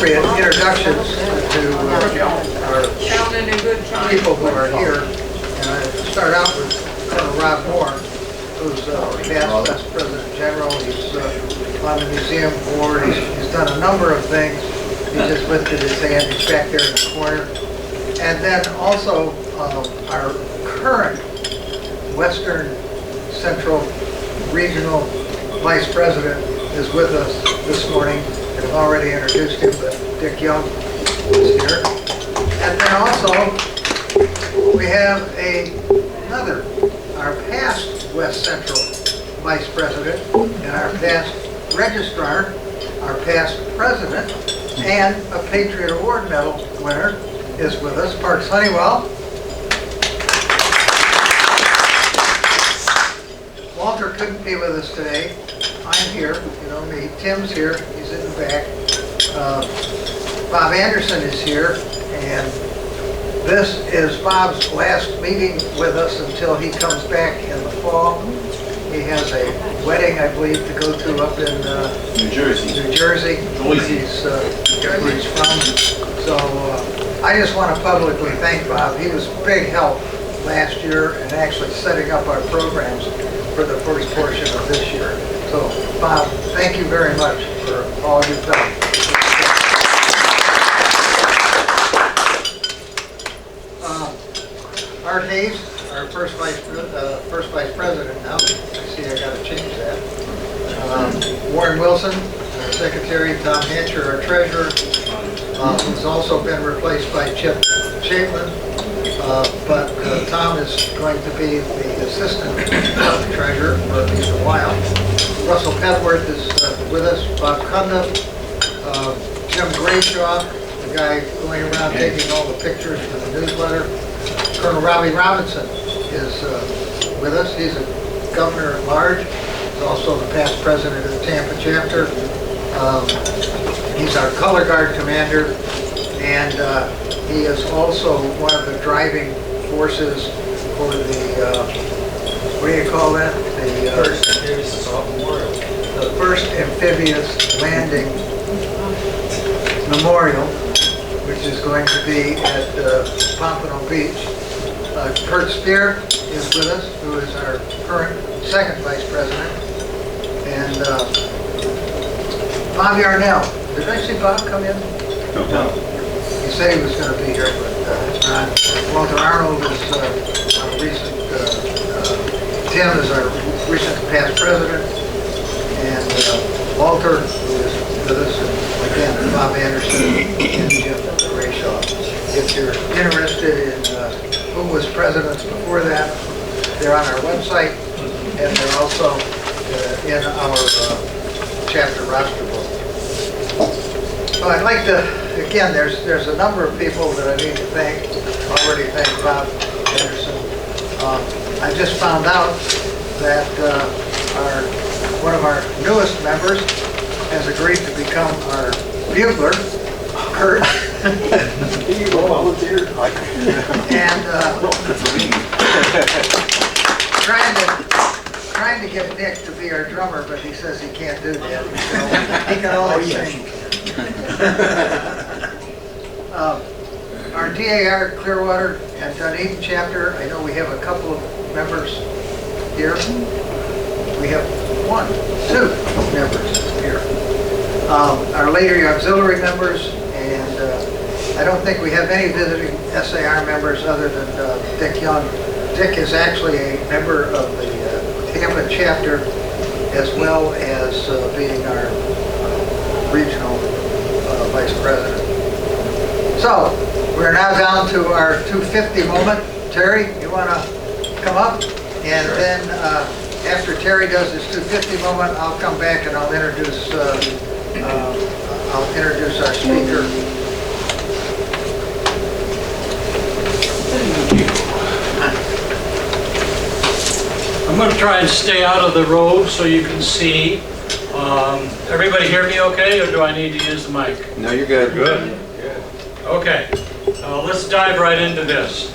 appropriate introductions to our people who are here. And I start out with Colonel Rob Moore, who's past Vice President General. He's on the museum board. He's done a number of things. He just lifted his hand. He's back there in the corner. And then also our current Western Central Regional Vice President is with us this morning. I've already introduced him, but Dick Young is here. And then also we have another, our past West Central Vice President and our past Registrar, our past President, and a Patriot Award Medal winner is with us, Parks Honeywell. Walter couldn't be with us today. I'm here, you know me. Tim's here, he's in the back. Bob Anderson is here, and this is Bob's last meeting with us until he comes back in the fall. He has a wedding, I believe, to go to up in New Jersey. Where he's from. So I just want to publicly thank Bob. He was a big help last year and actually setting up our programs for the first portion of this year. So Bob, thank you very much for all you've done. Art Hayes, our first vice president now. I see I got to change that. Warren Wilson, our secretary. Tom Hancher, our treasurer, who's also been replaced by Chip Chapin. But Tom is going to be the assistant treasurer for at least a while. Russell Petworth is with us. Bob Kunda, Jim Grayshaw, the guy going around taking all the pictures for the newsletter. Colonel Robbie Robinson is with us. He's a governor at large. He's also the past president of the Tampa chapter. He's our color guard commander, and he is also one of the driving forces for the, what do you call that? The First Amphibious Landing Memorial, which is going to be at Pompano Beach. Kurt Spear is with us, who is our current second vice president. And Bob Yarnell. Did I see Bob come in? No. He said he was going to be here, but it's not. Walter Arnold is our recent, Tim is our recent past president. And Walter, who is with us, and again, Bob Anderson and Jim Grayshaw. If you're interested in who was presidents before that, they're on our website, and they're also in our chapter roster book. So I'd like to, again, there's a number of people that I need to thank. Already thanked Bob Anderson. I just found out that one of our newest members has agreed to become our bugler, Kurt. He volunteered. And trying to get Nick to be our drummer, but he says he can't do that. So he can only sing. Our DAR Clearwater and Dunedin chapter, I know we have a couple of members here. We have two members here. Our later auxiliary members, and I don't think we have any visiting SAR members other than Dick Young. Dick is actually a member of the Tampa chapter, as well as being our regional vice president. So we're now down to our 250 moment. Terry, you want to come up? And then after Terry does his 250 moment, I'll come back and I'll introduce our speaker. I'm going to try and stay out of the road so you can see. Everybody hear me okay, or do I need to use the mic? No, you're good. Good. Okay, let's dive right into this.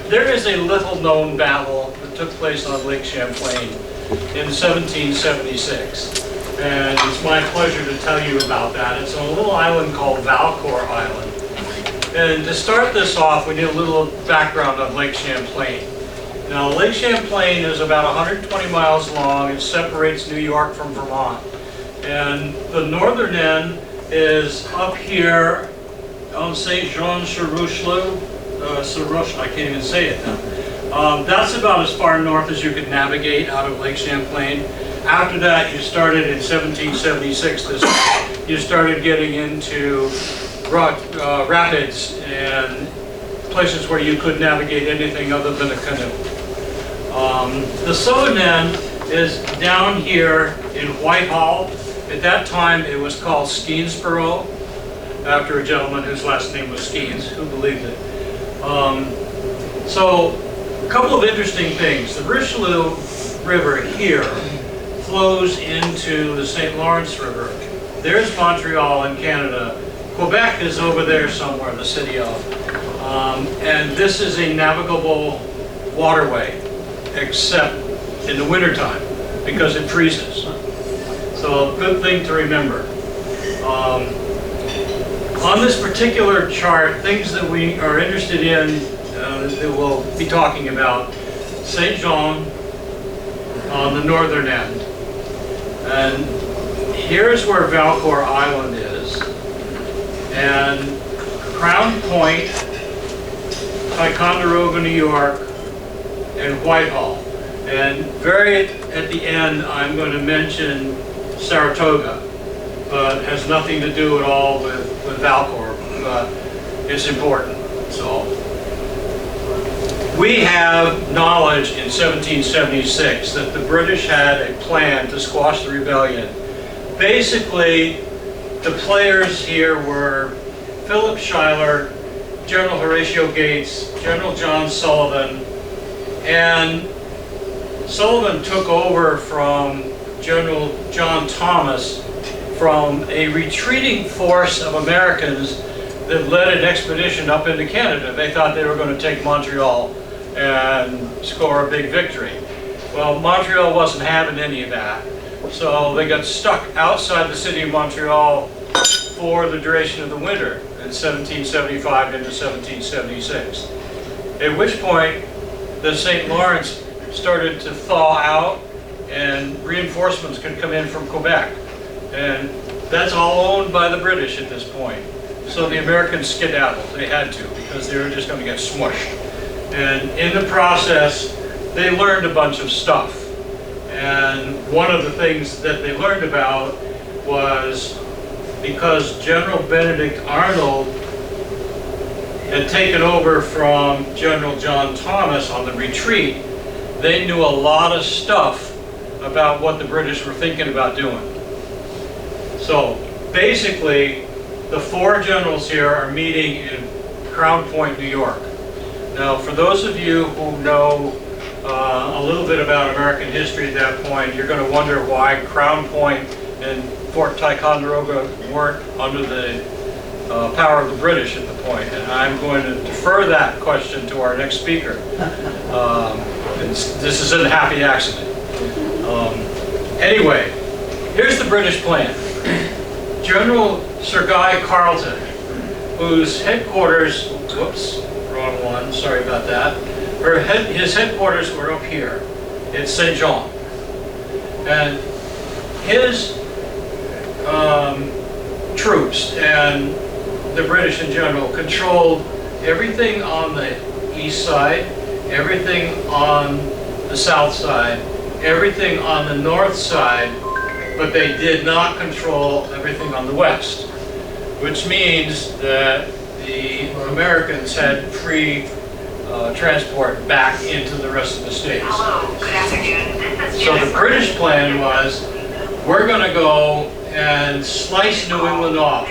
There is a little known battle that took place on Lake Champlain in 1776. and it's my pleasure to tell you about that. It's on a little island called Valcour Island. And to start this off, we need a little background on Lake Champlain. Now, Lake Champlain is about 120 miles long. It separates New York from Vermont. And the northern end is up here on St. Jean-sur-Richelieu. I can't even say it now. That's about as far north as you could navigate out of Lake Champlain. After that, you started in 1776. You started getting into rapids and places where you could navigate anything other than a canoe. The southern end is down here in Whitehall. At that time, it was called Skenesborough, after a gentleman whose last name was Skeens. Who believed it? So, a couple of interesting things. The Richelieu River here flows into the St. Lawrence River. There's Montreal in Canada. Quebec is over there somewhere, the city of. And this is a navigable waterway, except in the wintertime, because it freezes. So a good thing to remember. On this particular chart, things that we are interested in that we'll be talking about, St. John on the northern end. And here's where Valcour Island is. And Crown Point, Ticonderoga, New York, and Whitehall. And very at the end, I'm going to mention Saratoga, but has nothing to do at all with Valcour, but it's important. So we have knowledge in 1776 that the British had a plan to squash the rebellion. Basically, the players here were Philip Schuyler, General Horatio Gates, General John Sullivan, and Sullivan took over from General John Thomas from a retreating force of Americans that led an expedition up into Canada. They thought they were going to take Montreal and score a big victory. Well, Montreal wasn't having any of that. So they got stuck outside the city of Montreal for the duration of the winter in 1775 into 1776. At which point the St. Lawrence started to thaw out and reinforcements could come in from Quebec. And that's all owned by the British at this point. So the Americans skedaddled. They had to, because they were just going to get smushed. And in the process, they learned a bunch of stuff. And one of the things that they learned about was because General Benedict Arnold had taken over from General John Thomas on the retreat, they knew a lot of stuff about what the British were thinking about doing. So basically, the four generals here are meeting in Crown Point, New York. Now, for those of you who know a little bit about American history at that point, you're going to wonder why Crown Point and Fort Ticonderoga weren't under the power of the British at the point. And I'm going to defer that question to our next speaker. This is a happy accident. Anyway, here's the British plan. General Sir Guy Carleton, whose headquarters, whoops, wrong one, sorry about that. His headquarters were up here in St. John. And his troops and the British in general controlled everything on the east side, everything on the south side, everything on the north side, but they did not control everything on the west, which means that the Americans had free transport back into the rest of the states. Hello, good afternoon. So the British plan was, we're going to go and slice New England off,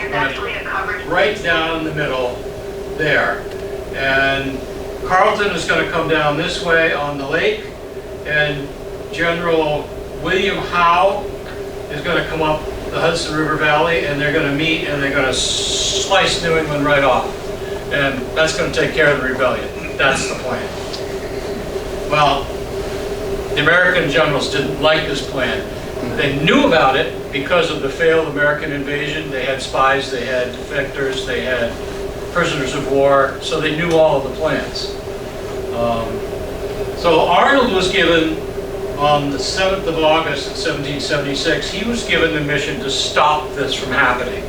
right down the middle there. And Carleton is going to come down this way on the lake, and General William Howe is going to come up the Hudson River Valley, and they're going to meet and they're going to slice New England right off. And that's going to take care of the rebellion. That's the plan. Well, the American generals didn't like this plan. They knew about it because of the failed American invasion. They had spies, they had defectors, they had prisoners of war, so they knew all of the plans. So Arnold was given, on the 7th of August of 1776, he was given the mission to stop this from happening.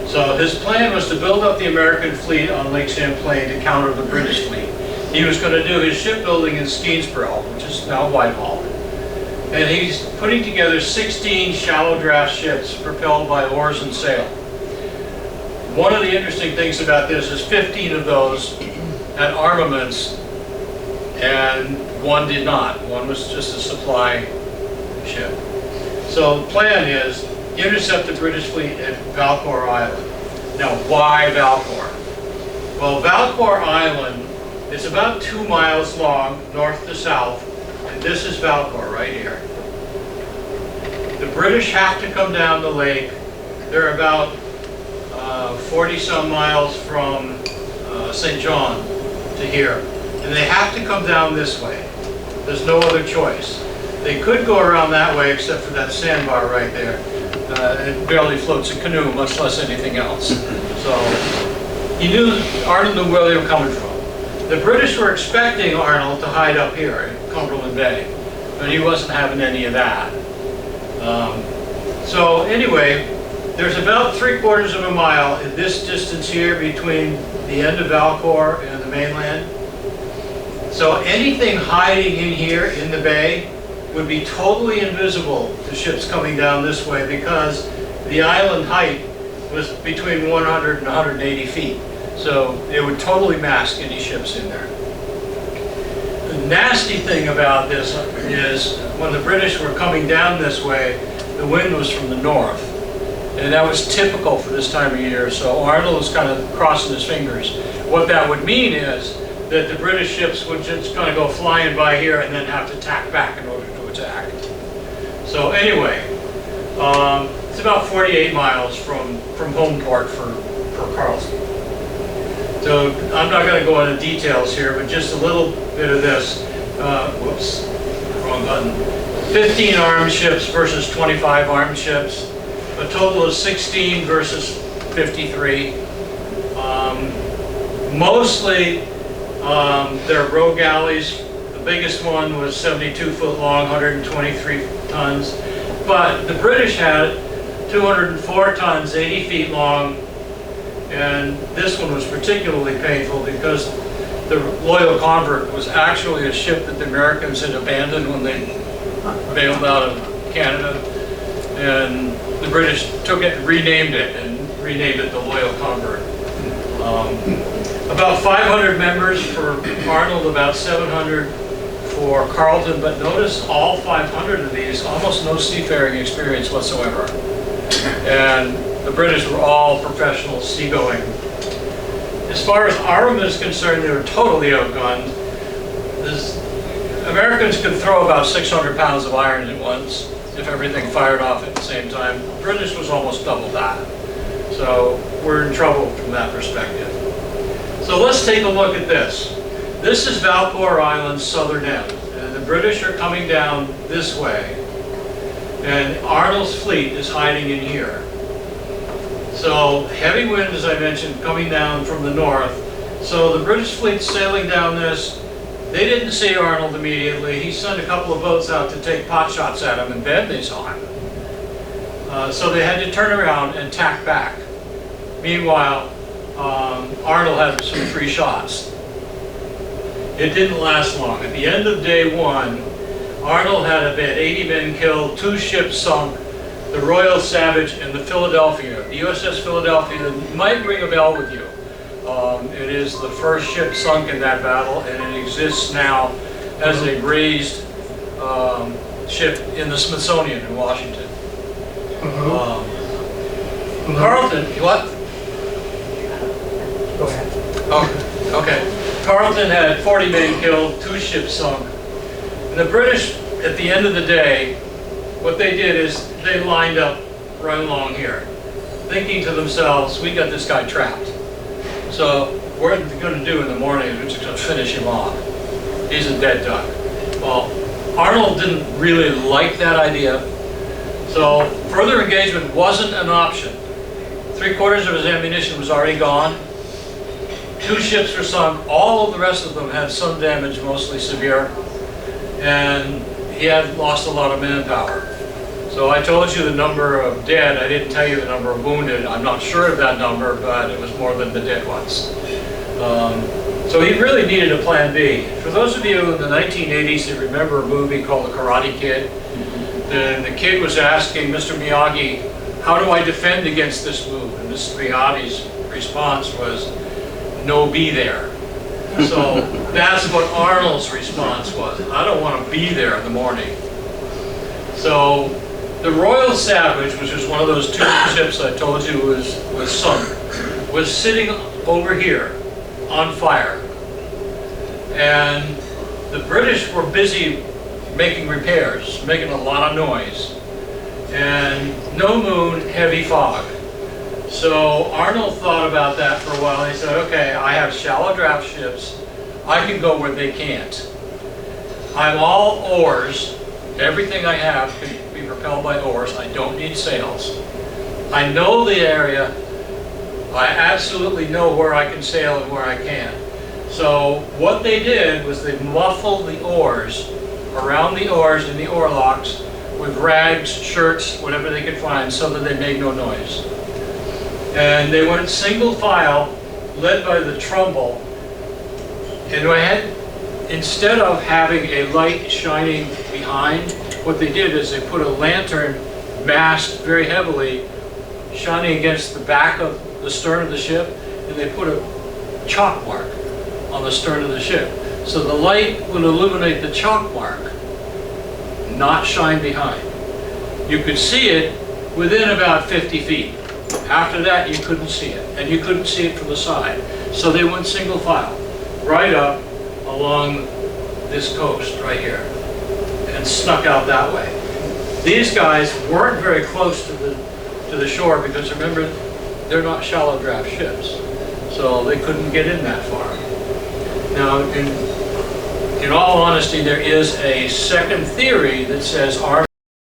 So his plan was to build up the American fleet on Lake Champlain to counter the British fleet. He was going to do his shipbuilding in Skenesborough, which is now Whitehall. And he's putting together 16 shallow draft ships propelled by oars and sail. One of the interesting things about this is 15 of those had armaments and one did not. One was just a supply ship. So the plan is intercept the British fleet at Valcour Island. Now, why Valcour? Well, Valcour Island is about 2 miles long, north to south, and this is Valcour right here. The British have to come down the lake. They're about 40 some miles from St. John to here. And they have to come down this way. There's no other choice. They could go around that way except for that sandbar right there. It barely floats a canoe, much less anything else. So Arnold knew where they were coming from. The British were expecting Arnold to hide up here in Cumberland Bay, but he wasn't having any of that. So anyway, there's about 3/4 of a mile in this distance here between the end of Valcour and the mainland. So anything hiding in here in the bay would be totally invisible to ships coming down this way because the island height was between 100 and 180 feet. So it would totally mask any ships in there. The nasty thing about this is when the British were coming down this way, the wind was from the north. And that was typical for this time of year, so Arnold was kind of crossing his fingers. What that would mean is that the British ships would just kind of go flying by here and then have to tack back in order to attack. So anyway, it's about 48 miles from home port for Carlson. So I'm not going to go into details here, but just a little bit of this. Whoops, wrong button. 15 armed ships versus 25 armed ships. A total of 16 versus 53. Mostly they're row galleys. The biggest one was 72 foot long, 123 tons. But the British had 204 tons, 80 feet long. And this one was particularly painful because the Loyal Convert was actually a ship that the Americans had abandoned when they bailed out of Canada. And the British took it and renamed it the Loyal Convert. About 500 members for Arnold, about 700 for Carleton, but notice all 500 of these, almost no seafaring experience whatsoever. And the British were all professional seagoing. As far as armament is concerned, they were totally outgunned. Americans could throw about 600 pounds of iron at once if everything fired off at the same time. British was almost double that. So we're in trouble from that perspective. So let's take a look at this. This is Valcour Island's southern end, and the British are coming down this way, and Arnold's fleet is hiding in here. So heavy wind, as I mentioned, coming down from the north. So the British fleet sailing down this. They didn't see Arnold immediately. He sent a couple of boats out to take pot shots at him, and then they saw him. So they had to turn around and tack back. Meanwhile, Arnold had some free shots. It didn't last long. At the end of day one, Arnold had about 80 men killed, 2 ships sunk, the Royal Savage and the Philadelphia. The USS Philadelphia might ring a bell with you. It is the first ship sunk in that battle, and it exists now as a raised ship in the Smithsonian in Washington. Carleton, what? Go ahead. Oh, okay. Carleton had 40 men killed, 2 ships sunk. And the British, at the end of the day, what they did is they lined up right along here, thinking to themselves, we got this guy trapped. So what are they going to do in the morning? We're just going to finish him off. He's a dead duck. Well, Arnold didn't really like that idea. So further engagement wasn't an option. 3/4 of his ammunition was already gone. 2 ships were sunk. All of the rest of them had some damage, mostly severe. And he had lost a lot of manpower. So I told you the number of dead. I didn't tell you the number of wounded. I'm not sure of that number, but it was more than the dead ones. So he really needed a plan B. For those of you in the 1980s that remember a movie called The Karate Kid, the kid was asking Mr. Miyagi, how do I defend against this move? And Mr. Miyagi's response was, no, be there. So that's what Arnold's response was. I don't want to be there in the morning. So the Royal Savage, which was one of those 2 ships I told you was sunk, was sitting over here on fire. And the British were busy making repairs, making a lot of noise. And no moon, heavy fog. So Arnold thought about that for a while. He said, okay, I have shallow draft ships. I can go where they can't. I'm all oars. Everything I have can be propelled by oars. I don't need sails. I know the area. I absolutely know where I can sail and where I can't. So what they did was they muffled the oars around the oars in the oarlocks with rags, shirts, whatever they could find, so that they made no noise. And they went single file, led by the Trumbull. And instead of having a light shining behind, what they did is they put a lantern masked very heavily, shining against the back of the stern of the ship, and they put a chalk mark on the stern of the ship. So the light would illuminate the chalk mark, not shine behind. You could see it within about 50 feet. After that, you couldn't see it, and you couldn't see it from the side. So they went single file, right up along this coast right here, and snuck out that way. These guys weren't very close to the shore because remember, they're not shallow draft ships, so they couldn't get in that far. Now, in all honesty, there is a second theory that says